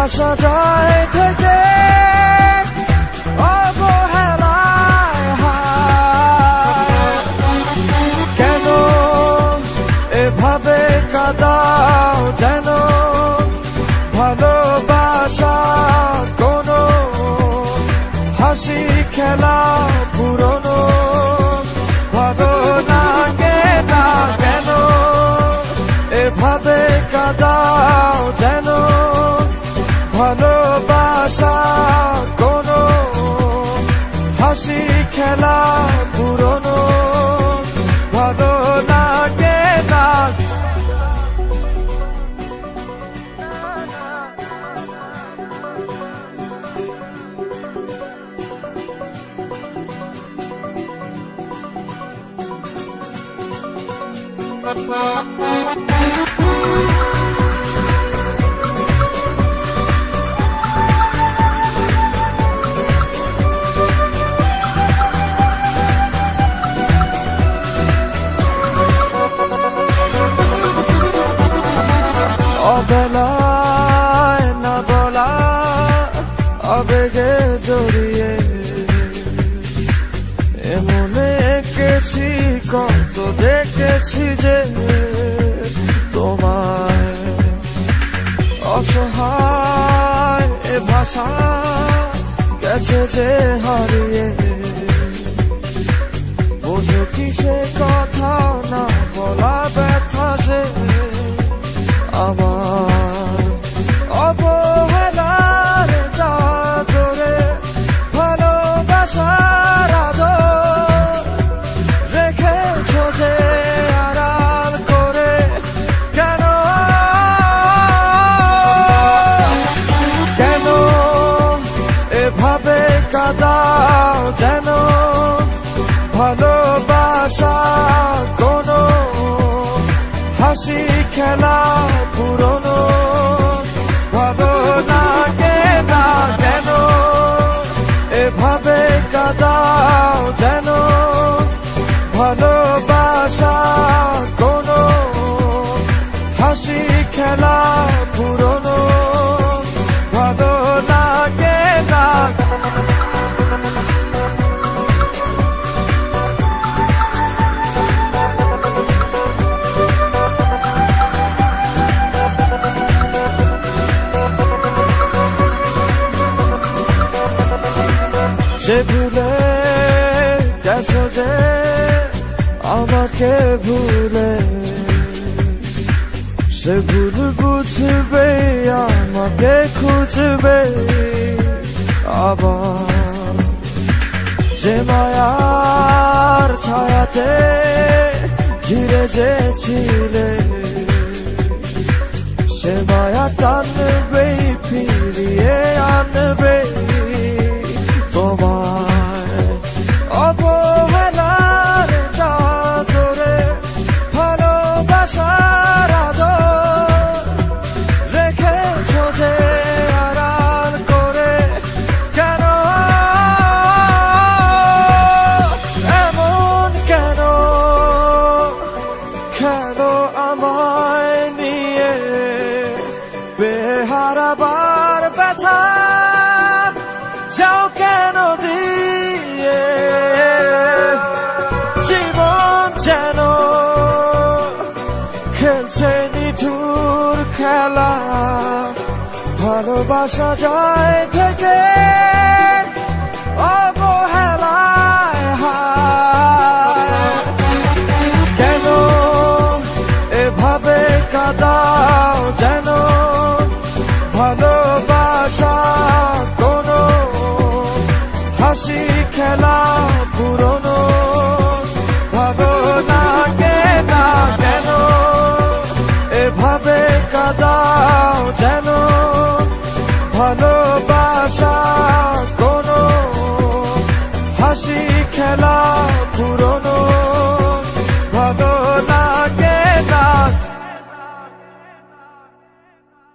ভালোবাসা যায় থেকে অবহেলায় হায়। কেন এভাবে কাঁদাও যেন ভালোবাসা কোনো হাসি খেলা পুরনো ভালো লাগে না। কেন এভাবে কাঁদাও যেন ভালোবাসা কোনো হাসি খেলা পুরনো ভালো লাগে না। অবেলায় না বলা আবেগে জড়িয়ে এমনে এঁকেছি কত দেখেছি যে তোমায় অসহায় এ ভাষা গেছে যে হারিয়ে বোঝো কি সে কথা না বলা ব্যথা সে আমার অবহেলার চাদরে ভালোবাসার আদর রেখেছ যে আড়াল করে। কেন কেন এভাবে কাঁদাও যেন ভালোবাসা কোনো হাসি খেলা পুরনো ভালো লাগে না। কেন এভাবে কাঁদাও যেন ভালোবাসা কোনো হাসি খেলা পুরনো ভালো লাগে না। সে ভুলে গেছো যে আমাকে ভুলে সে ভুল বুঝবে আমাকে খুঁজবে আবার। যে মায়ার ছায়াতে ঘিরে যে ছিলে সে মায়া টানবে ফিরিয়ে আনবে তোমায় অবহেলার চাদরে ভালোবাসার আদর রেখেছ যে আড়াল করে। কেন এমন কেন কেন আমায় নিয়ে বেহারাবার ব্যথা যাও কেন দিয়ে জীবন যেন খেলছে নিঠুর খেলা ভালোবাসা যায় থেকে অবহেলায় হায়। কেন এভাবে কাঁদাও যেন ভালোবাসা কোনো হাসি খেলা পুরনো ভালো লাগে না। কেন এভাবে কাঁদাও যেন ভালোবাসা কোনো হাসি খেলা পুরনো